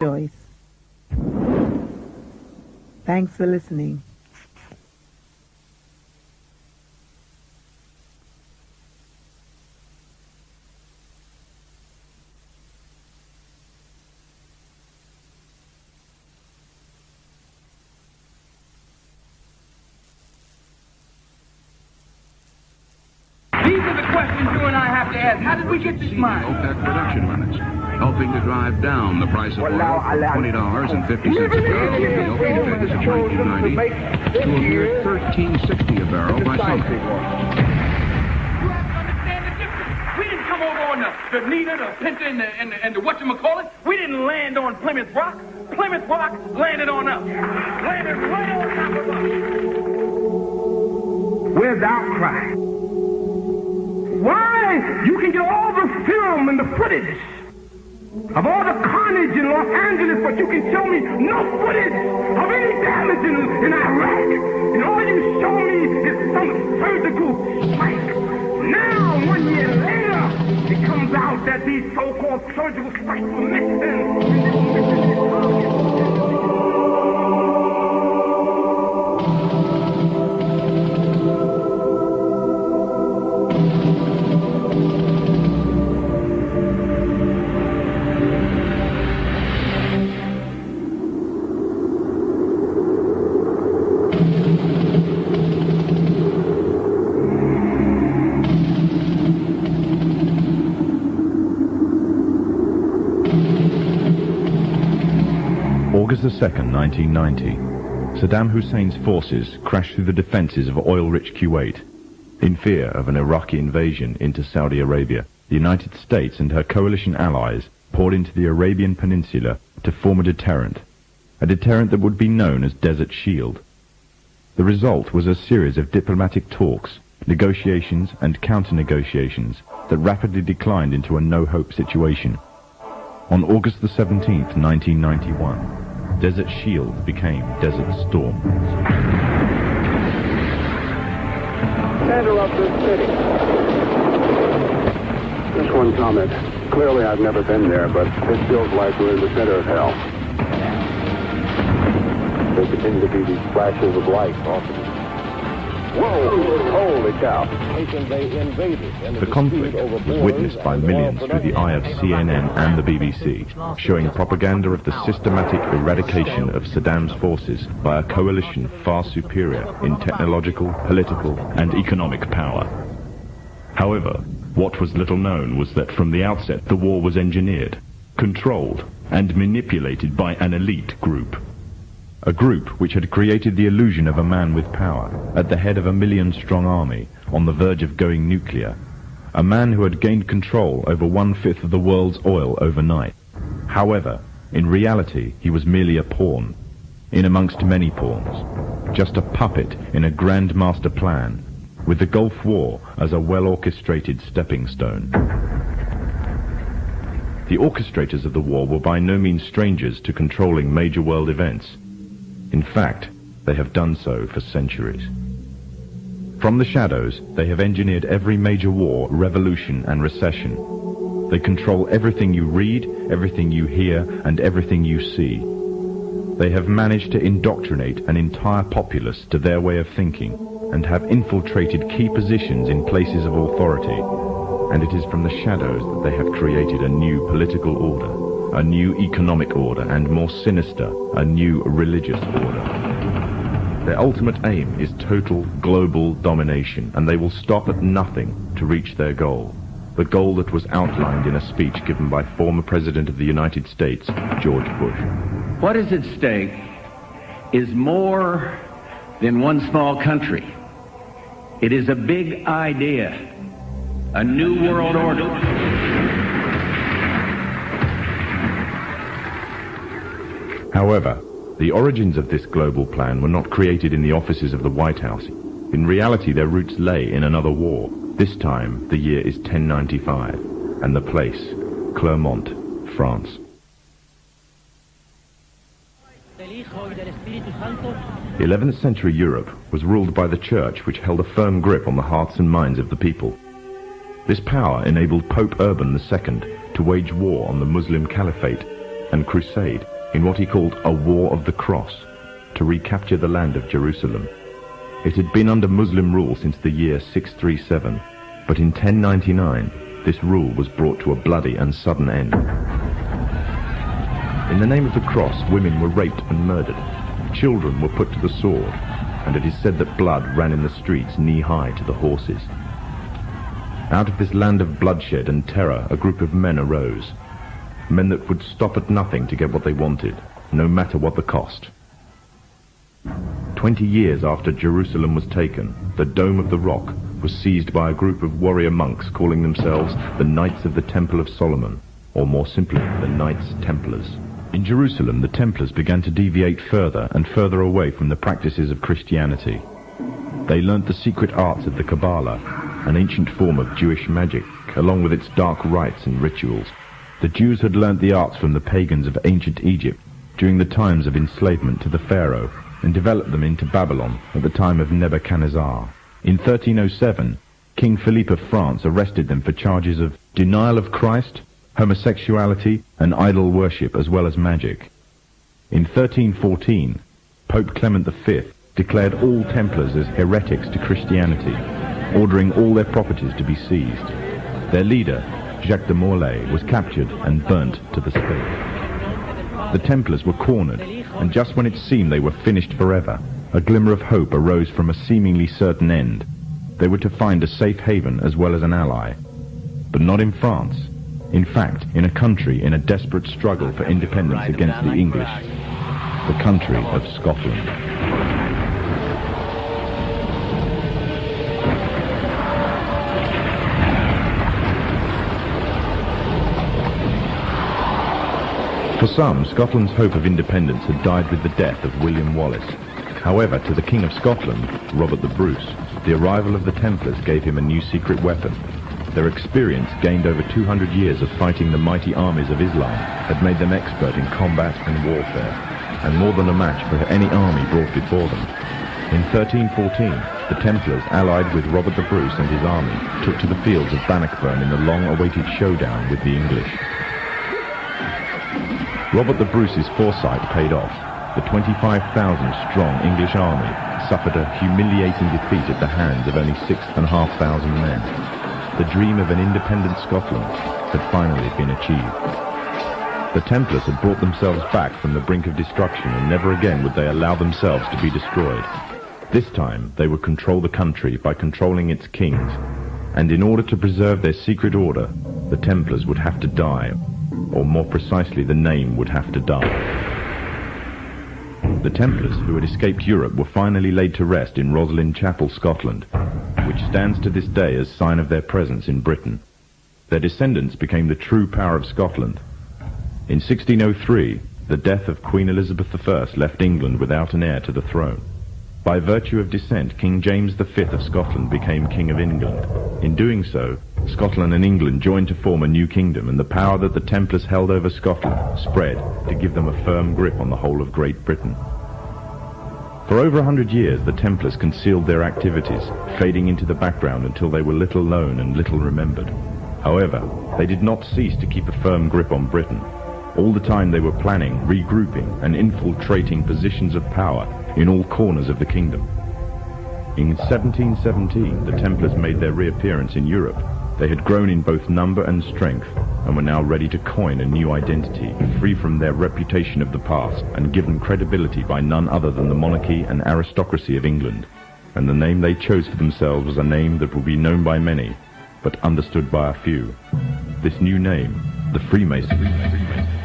Joyce. Thanks for listening. These are the questions you and I have to ask. How did we get this mine? OPEC production limits, helping to drive down the price of oil from $20.50 a barrel in the opening days of 1990 to a mere $13.60 a barrel by summer. You have to understand the difference. We didn't come over on the Nita, the Pinta, and the whatchamacallit. We didn't land on Plymouth Rock. Plymouth Rock landed on us. Landed right on top of us. Where's the outcry? Why? You can get all the film and the footage of all the carnage in Los Angeles, but you can show me no footage of any damage in Iraq. And all you show me is some surgical strike. Now, 1 year later, it comes out that these so-called surgical strikes were missing. August 2nd, 1990. Saddam Hussein's forces crashed through the defenses of oil-rich Kuwait. In fear of an Iraqi invasion into Saudi Arabia, the United States and her coalition allies poured into the Arabian Peninsula to form a deterrent that would be known as Desert Shield. The result was a series of diplomatic talks, negotiations and counter-negotiations that rapidly declined into a no-hope situation. On August the 17th, 1991, Desert Shield became Desert Storm. Center of this city. Just one comment. Clearly I've never been there, but it feels like we're in the center of hell. There continue to be these flashes of light often. Whoa! Holy cow. The conflict was witnessed by millions through the eye of CNN and the BBC, showing propaganda of the systematic eradication of Saddam's forces by a coalition far superior in technological, political, and economic power. However, what was little known was that from the outset the war was engineered, controlled, and manipulated by an elite group. A group which had created the illusion of a man with power, at the head of a million-strong army, on the verge of going nuclear. A man who had gained control over 1/5 of the world's oil overnight. However, in reality, he was merely a pawn, in amongst many pawns. Just a puppet in a grand master plan, with the Gulf War as a well-orchestrated stepping stone. The orchestrators of the war were by no means strangers to controlling major world events. In fact, they have done so for centuries. From the shadows, they have engineered every major war, revolution, and recession. They control everything you read, everything you hear, and everything you see. They have managed to indoctrinate an entire populace to their way of thinking, and have infiltrated key positions in places of authority. And it is from the shadows that they have created a new political order, a new economic order, and more sinister, a new religious order. Their ultimate aim is total global domination, and they will stop at nothing to reach their goal. The goal that was outlined in a speech given by former President of the United States, George Bush. What is at stake is more than one small country. It is a big idea, a new world order. However, the origins of this global plan were not created in the offices of the White House. In reality, their roots lay in another war. This time, the year is 1095, and the place, Clermont, France. 11th century Europe was ruled by the Church, which held a firm grip on the hearts and minds of the people. This power enabled Pope Urban II to wage war on the Muslim Caliphate and crusade in what he called a War of the Cross to recapture the land of Jerusalem. It had been under Muslim rule since the year 637, but in 1099 this rule was brought to a bloody and sudden end. In the name of the cross, women were raped and murdered. Children were put to the sword, and it is said that blood ran in the streets knee-high to the horses. Out of this land of bloodshed and terror, a group of men arose. Men that would stop at nothing to get what they wanted, no matter what the cost. 20 years after Jerusalem was taken, the Dome of the Rock was seized by a group of warrior monks calling themselves the Knights of the Temple of Solomon, or more simply, the Knights Templars. In Jerusalem, the Templars began to deviate further and further away from the practices of Christianity. They learnt the secret arts of the Kabbalah, an ancient form of Jewish magic, along with its dark rites and rituals. The Jews had learnt the arts from the pagans of ancient Egypt during the times of enslavement to the Pharaoh, and developed them into Babylon at the time of Nebuchadnezzar. In 1307, King Philippe of France arrested them for charges of denial of Christ, homosexuality, and idol worship, as well as magic. In 1314, Pope Clement V declared all Templars as heretics to Christianity, ordering all their properties to be seized. Their leader, Jacques de Molay, was captured and burnt to the stake. The Templars were cornered, and just when it seemed they were finished forever, a glimmer of hope arose from a seemingly certain end. They were to find a safe haven as well as an ally. But not in France. In fact, in a country in a desperate struggle for independence against the English. The country of Scotland. For some, Scotland's hope of independence had died with the death of William Wallace. However, to the King of Scotland, Robert the Bruce, the arrival of the Templars gave him a new secret weapon. Their experience, gained over 200 years of fighting the mighty armies of Islam, had made them expert in combat and warfare, and more than a match for any army brought before them. In 1314, the Templars, allied with Robert the Bruce and his army, took to the fields of Bannockburn in the long-awaited showdown with the English. Robert the Bruce's foresight paid off. The 25,000-strong English army suffered a humiliating defeat at the hands of only 6,500 men. The dream of an independent Scotland had finally been achieved. The Templars had brought themselves back from the brink of destruction, and never again would they allow themselves to be destroyed. This time, they would control the country by controlling its kings, and in order to preserve their secret order, the Templars would have to die, or more precisely, the name would have to die. The Templars, who had escaped Europe, were finally laid to rest in Roslin Chapel, Scotland, which stands to this day as sign of their presence in Britain. Their descendants became the true power of Scotland. In 1603, the death of Queen Elizabeth I left England without an heir to the throne. By virtue of descent, King James V of Scotland became King of England. In doing so, Scotland and England joined to form a new kingdom, and the power that the Templars held over Scotland spread to give them a firm grip on the whole of Great Britain. For over 100 years, the Templars concealed their activities, fading into the background until they were little known and little remembered. However, they did not cease to keep a firm grip on Britain. All the time they were planning, regrouping, and infiltrating positions of power in all corners of the kingdom. In 1717, the Templars made their reappearance in Europe. They had grown in both number and strength, and were now ready to coin a new identity, free from their reputation of the past, and given credibility by none other than the monarchy and aristocracy of England. And the name they chose for themselves was a name that would be known by many, but understood by a few. This new name, the Freemasons.